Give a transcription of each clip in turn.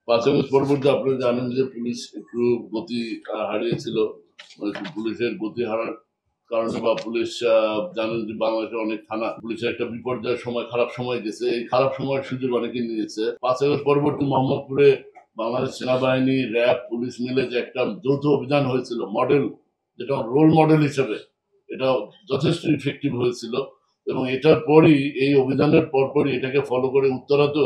৫ August পরবর্তী আপনারা জানেন যে পুলিশ একটু গতি হারিয়েছিল। মানে পুলিশের গতি হারার কারণে বা পুলিশ জানেন যে বাংলাদেশে অনেক থানা পুলিশের একটা বিপর্যয়ের সময় খারাপ সময় গেছে। এই খারাপ সময়ের সুযোগ অনেকেই নিয়েছে। ৫ আগস্ট পরবর্তী মোহাম্মদপুরে বাংলাদেশ সেনাবাহিনী, র‍্যাব, পুলিশ মিলে যে একটা যৌথ অভিযান হয়েছিল মডেল, যেটা রোল মডেল হিসেবে এটা যথেষ্ট ইফেক্টিভ হয়েছিল এবং এটার পরই এই অভিযানের পরপরই এটাকে ফলো করে উত্তরাতে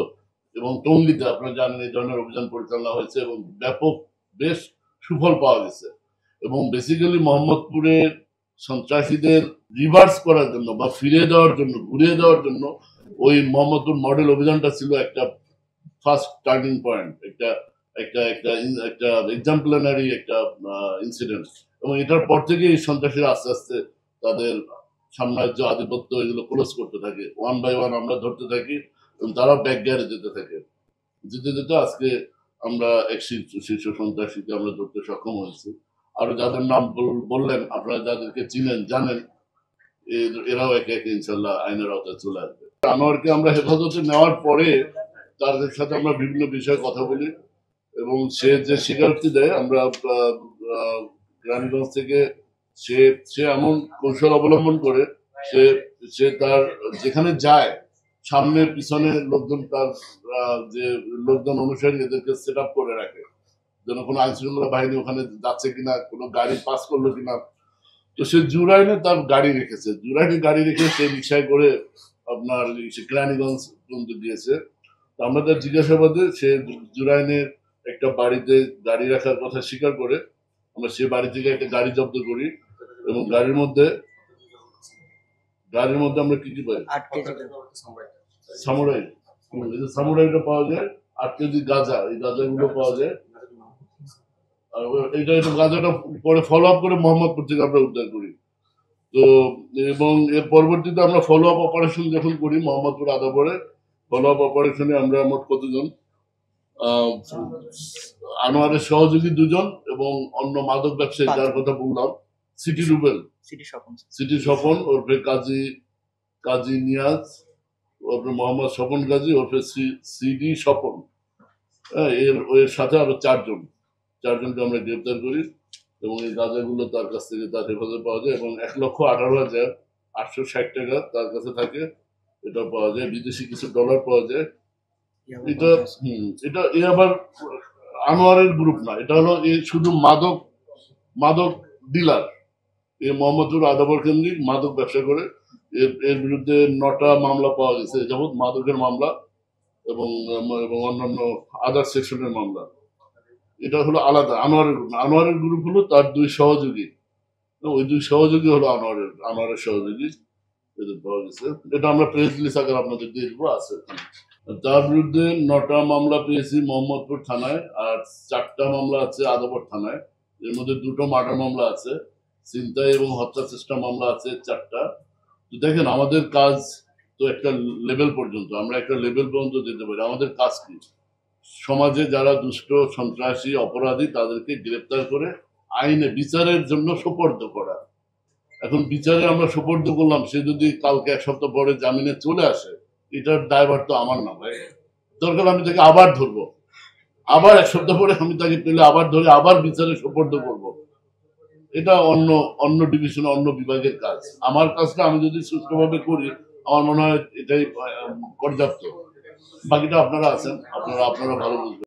এবং টঙ্গীতে আপনারা জানেন এই ধরনের অভিযান পরিচালনা হয়েছে এবং ব্যাপক বেশ সুফল পাওয়া গেছে এবং বেসিক্যালি মোহাম্মদপুরের সন্ত্রাসীদের রিভার্স করার জন্য বা ফিরিয়ে দেওয়ার জন্য ঘুরিয়ে দেওয়ার জন্য ওই মোহাম্মদপুর মডেল অভিযানটা ছিল একটা ফার্স্ট টার্নিং পয়েন্ট, একটা একটা একটা একটা এক্সাম্পলারি একটা ইনসিডেন্ট এবং এটার পর থেকে এই সন্ত্রাসীরা আস্তে আস্তে তাদের সাম্রাজ্য আধিপত্য এগুলো ক্লোজ করতে থাকে, ওয়ান বাই ওয়ান আমরা ধরতে থাকি এবং তারা ব্যাক গিয়ারে যেতে থাকে। যেতে যেতে আজকে আমরা এক শীর্ষ সন্ত্রাসীকে আমরা ধরতে সক্ষম হয়েছি। আরো যাদের নাম বললেন আপনারা যাদেরকে চিনেন জানেন, এরাও একে একে ইনশাল্লাহ আইনের আওতায় চলে আসবে। আনোয়ারকে আমরা হেফাজতে নেওয়ার পরে তাদের সাথে আমরা বিভিন্ন বিষয়ে কথা বলি এবং সে যে স্বীকারোক্তি দেয় আমরা গ্রামগঞ্জ থেকে সে সে এমন কৌশল অবলম্বন করে সে সে তার যেখানে যায় সামনে পিছনে লোকজন তার যে লোকজন অনুসারী এদেরকে সেট আপ করে রাখে যেন কোনো আইন শৃঙ্খলা বাহিনী ওখানে যাচ্ছে কিনা, কোনো গাড়ি পাস করলো কিনা। তো সে জুরাইনে তার গাড়ি রেখেছে, জুরাইনে গাড়ি রেখে সে রিক্সায় করে আপনার কেরানীগঞ্জ পর্যন্ত গিয়েছে। আমরা তার জিজ্ঞাসাবাদে সে জুরাইনের একটা বাড়িতে গাড়ি রাখার কথা স্বীকার করে আমরা সে বাড়ি থেকে একটা গাড়ি জব্দ করি এবং গাড়ির মধ্যে আমরা কি কি পাই, সামুরাই, সামুরাইটা পাওয়া যায়, ৮ কেজি গাঁজা, এই গাঁজাগুলো পাওয়া যায়। আর এটা গাঁজাটা পরে ফলো আপ করে মোহাম্মদপুর থেকে আমরা উদ্ধার করি। তো এবং এর পরবর্তীতে আমরা ফলো আপ অপারেশন যখন করি মোহাম্মদপুর আদাবরে, ফলো আপ অপারেশনে আমরা মোট কতজন, আনোয়ারের সহযোগী ২ জন এবং অন্য মাদক ব্যবসায়ী যার কথা বললাম, সিটি রুবেল, সিটি স্বপন ওরফে কাজী নিয়াজ, ওরফে মোহাম্মদ স্বপন কাজী ওরফে সিডি স্বপন, এর সাথে আরো ৪জনকে আমরা গ্রেপ্তার করি এবং এই গাঁজাগুলো তার কাছ থেকে তার হেফাজতে পাওয়া যায় এবং ১,১৮,৮৬০ টাকা তার কাছে থাকে, এটা পাওয়া যায়। বিদেশি কিছু ডলার পাওয়া যায়। এটা এটা এ আবার আনোয়ারের গ্রুপ না, এটা হলো শুধু মাদক ডিলার। এই মোহাম্মদপুর আদাবর কেন্দ্রিক মাদক ব্যবসা করে। এর বিরুদ্ধে ৯টা মামলা পাওয়া গেছে যেমন মাদকের মামলা এবং অন্যান্য আদার সেকশনের মামলা। এটা হলো আলাদা আনোয়ারের গ্রুপ হলো তার ২ সহযোগী, ওই ২ সহযোগী হলো আনোয়ারের সহযোগী, এদের পাওয়া গেছে। এটা আমরা প্রেস রিলিজ আকারে আপনাদের দিয়ে দেবো, আছে। তার বিরুদ্ধে ৯টা মামলা পেয়েছি মোহাম্মদপুর থানায় আর ৪টা মামলা আছে আদাবর থানায়। এর মধ্যে ২টো মার্ডার মামলা আছে, ছিনতাই এবং হত্যা চেষ্টা মামলা আছে ৪টা। তো দেখেন আমাদের কাজ তো একটা লেভেল পর্যন্ত, আমরা একটা লেভেল পর্যন্ত যেতে পারি। আমাদের কাজ কি, সমাজে যারা দুষ্ট সন্ত্রাসী অপরাধী তাদেরকে গ্রেপ্তার করে আইনে বিচারের জন্য সোপর্দ করা। এখন বিচারে আমরা সোপর্দ করলাম, সে যদি কালকে ১ সপ্তাহ পরে জামিনে চলে আসে, এটার দায়ভার তো আমার না ভাই। দরকার আমি তাকে আবার ধরবো, আবার ১ সপ্তাহ পরে আমি তাকে পেলে আবার ধরে আবার বিচারে সোপর্দ করবো। এটা অন্য ডিভিশনে অন্য বিভাগের কাজ। আমার কাজটা আমি যদি সুষ্ঠুভাবে করি আমার মনে হয় এটাই পর্যাপ্ত। বাকিটা আপনারা আছেন, আপনারা ভালো বুঝবেন।